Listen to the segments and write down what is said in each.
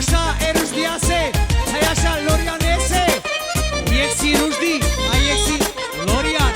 yaşa Eruşdiyase, yaşa Lorianese. Yeksi Ruşdi, yeksi Lorian.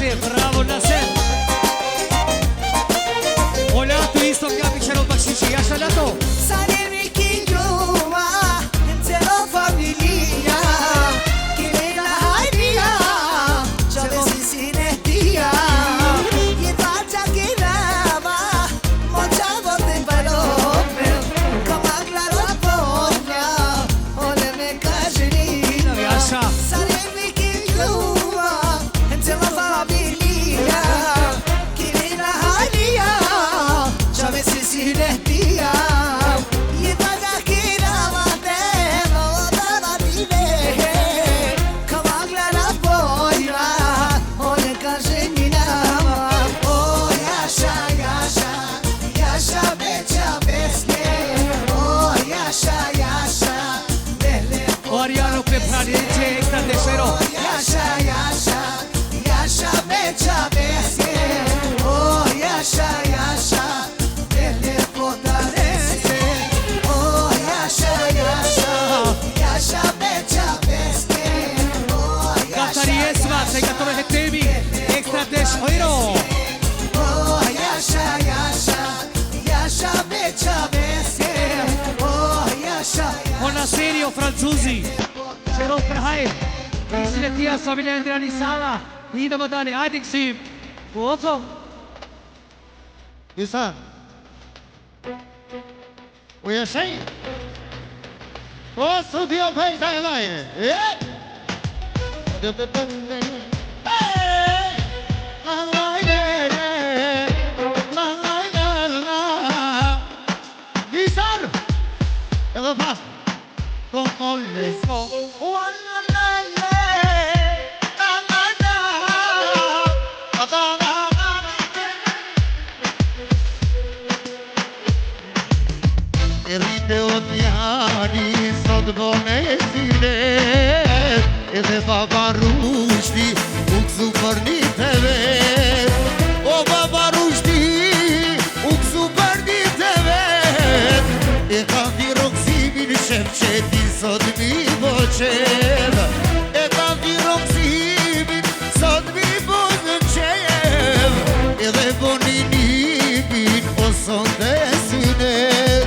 Bravo Nasser. Hola, tu isto mi apicero bakshishi. Yaşa Lato. Sanemi kinjuma, entero familia, kirena haidia, chavesi sinetia, yetacha kirava, mochavo te palome, kamagla la ponya, ole me kajri. Yaşa. Sanemi kinjuma, entero familia, kirena haidia, chavesi sinetia. Oriano Pepranice, extra tesoro. Yaşa yaşa, yaşa beça beske. Oh yaşa yaşa, deli potarese. Oh yaşa yaşa, yaşa beça beske. Oh yaşa Katariesma, sei gatome hetemi, extra tesoro. Oh yaşa yaşa, yaşa beça beske. Oh yaşa. Buona serio franzusi. C'ero per hai. Sinetia Sabine Andriani Sala. Nida Madani, hajde kësim. Uoco. Isa. U jeshej? O, studio pejta e lajne. Gisar! Edhe pas. Kontrolle. Rrite o pjani sot bonezine edhe baba Rushdi u kësu për një të vet. O baba Rushdi u kësu për një të vet. E ka viroksimin shemqetin sot mi boqev. E ka viroksimin sot mi boqev. Edhe boninimin o sonde synet.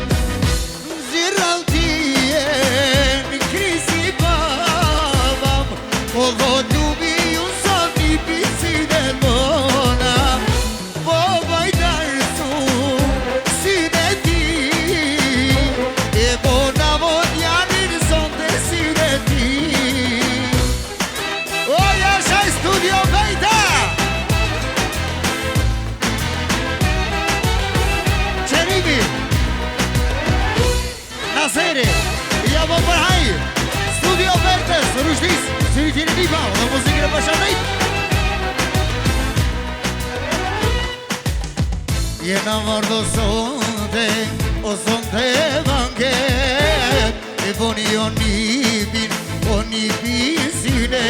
Naseri, ja po përhaj, studio Vertes, Rushdis, si një tjeni një Jena marrë sonte, o sonte vanget E boni o nipin sine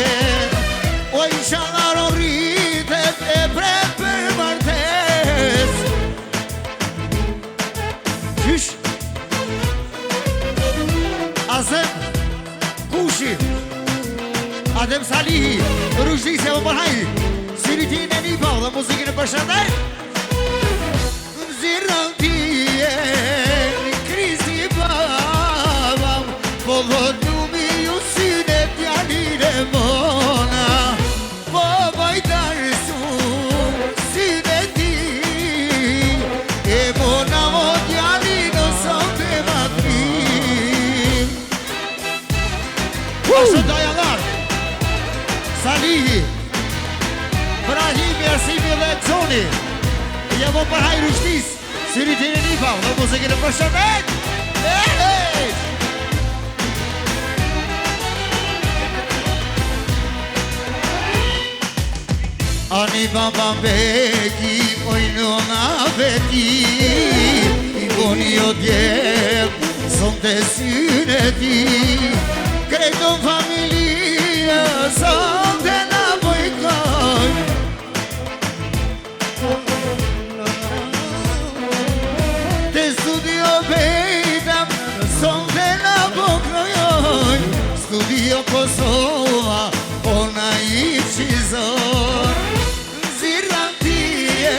O isha ngaro rritet e pret për martes Qysh? Azem Kushi Adem Salihi Rushdi se më përhaj Siritin e një pa dhe muzikin e përshëndet Zirën tije Në krizi babam Po dhët njumi ju syne Djalin e mona Po bajtar su Syne ti E mona mo djalin O sot e matrim Ashtë të janar Salihi Brahimi, Arsimi dhe Zoni Jemo për hajë Rushtis Siritin e Nipa Dhe muzikën e përshëndet Ani baba beki Oj nona veti I boni o djep Son të syne ti Kreton familie Son të na bojkoj Te studio bejtam Son të na bojkoj Studio Kosova Ona i qizor Zirran tije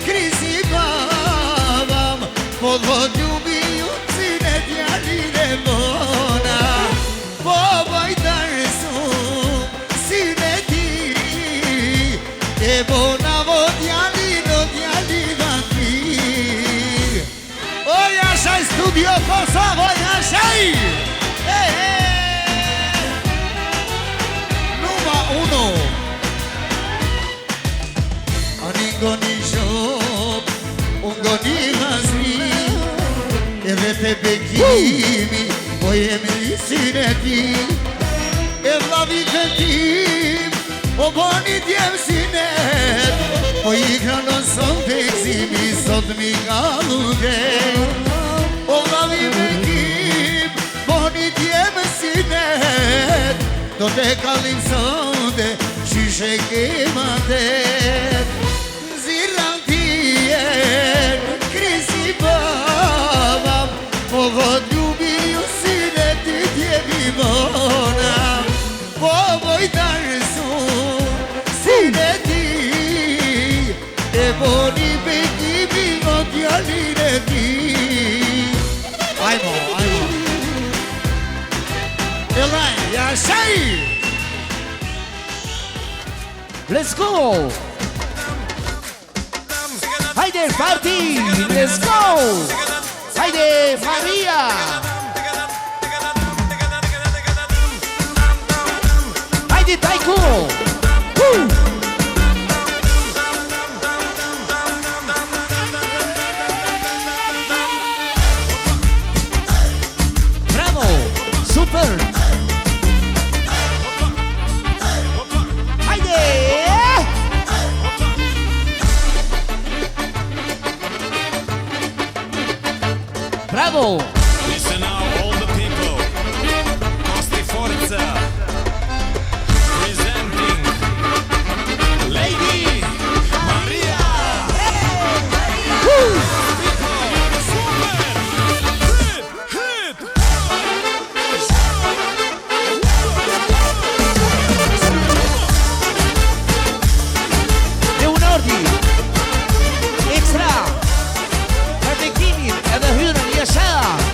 Krizi babam Po dhët ljubi ju cine djalin e mona Po bajtar su Sine ti E bona vo djalin o djalin atir O jashaj studio Kosovo jashaj Uno Ani ngoni shop Unë ngoni hazmi Edhe te bekimi Po jemi sine ti E vlavi të tim O boni djem sinet Po i kranon son të eksimi Sot mi kalude O vlavi bekim Boni djem sinet Do te kalim sonde Qyshe kematet Zirran tijen Krisi babam Po vët ljubi ju sine Ti djemi mona Po bojtar su Sine ti E boni bekimi O djalin e ti Ajmo Elaj, jashaj Let's go! Haydi Fatih! Let's go! Haydi Maria! Haydi Tayko! Woo! Bravo! Super! Bravo! Listen now, all the people. Costi Forza. Presenting Lady Maria. Woo! Super! Hit! Leonardi! Extra! Perfectini! Edhe hyrën, jeshea!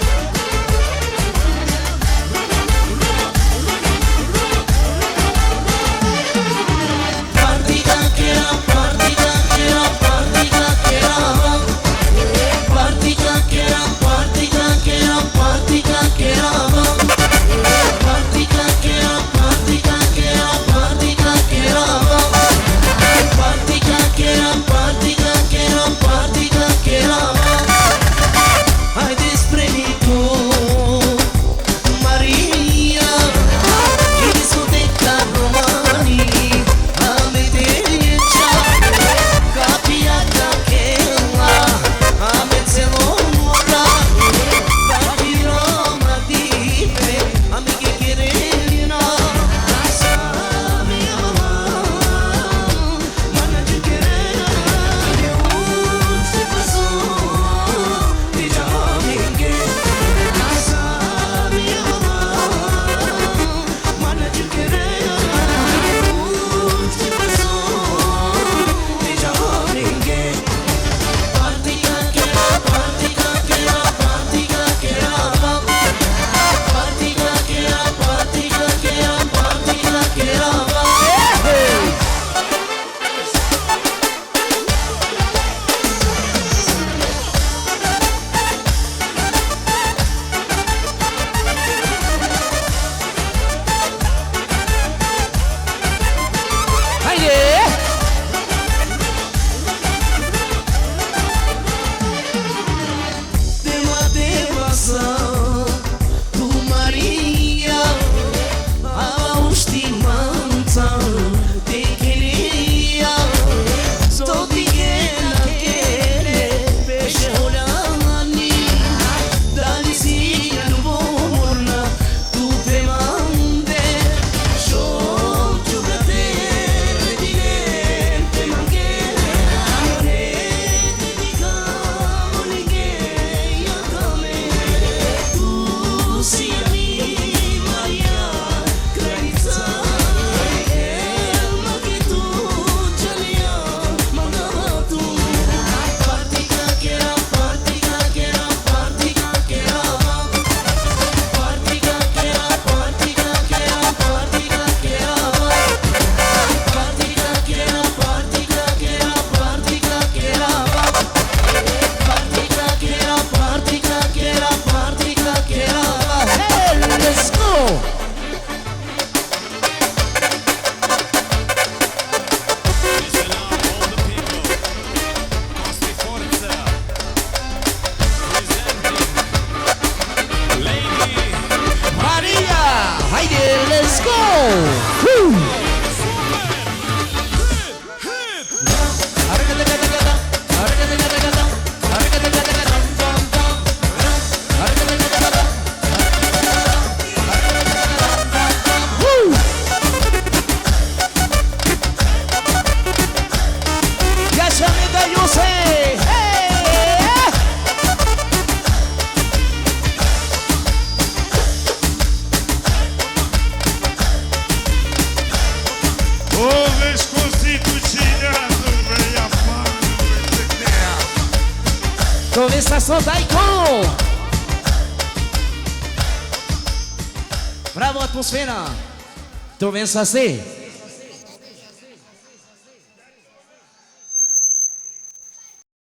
Let's go! Woo! Yes, amiga, you say, hey! O veç konstitucione me japan Dove sta sto taiko? Bravo atmosfera! Dove sta se?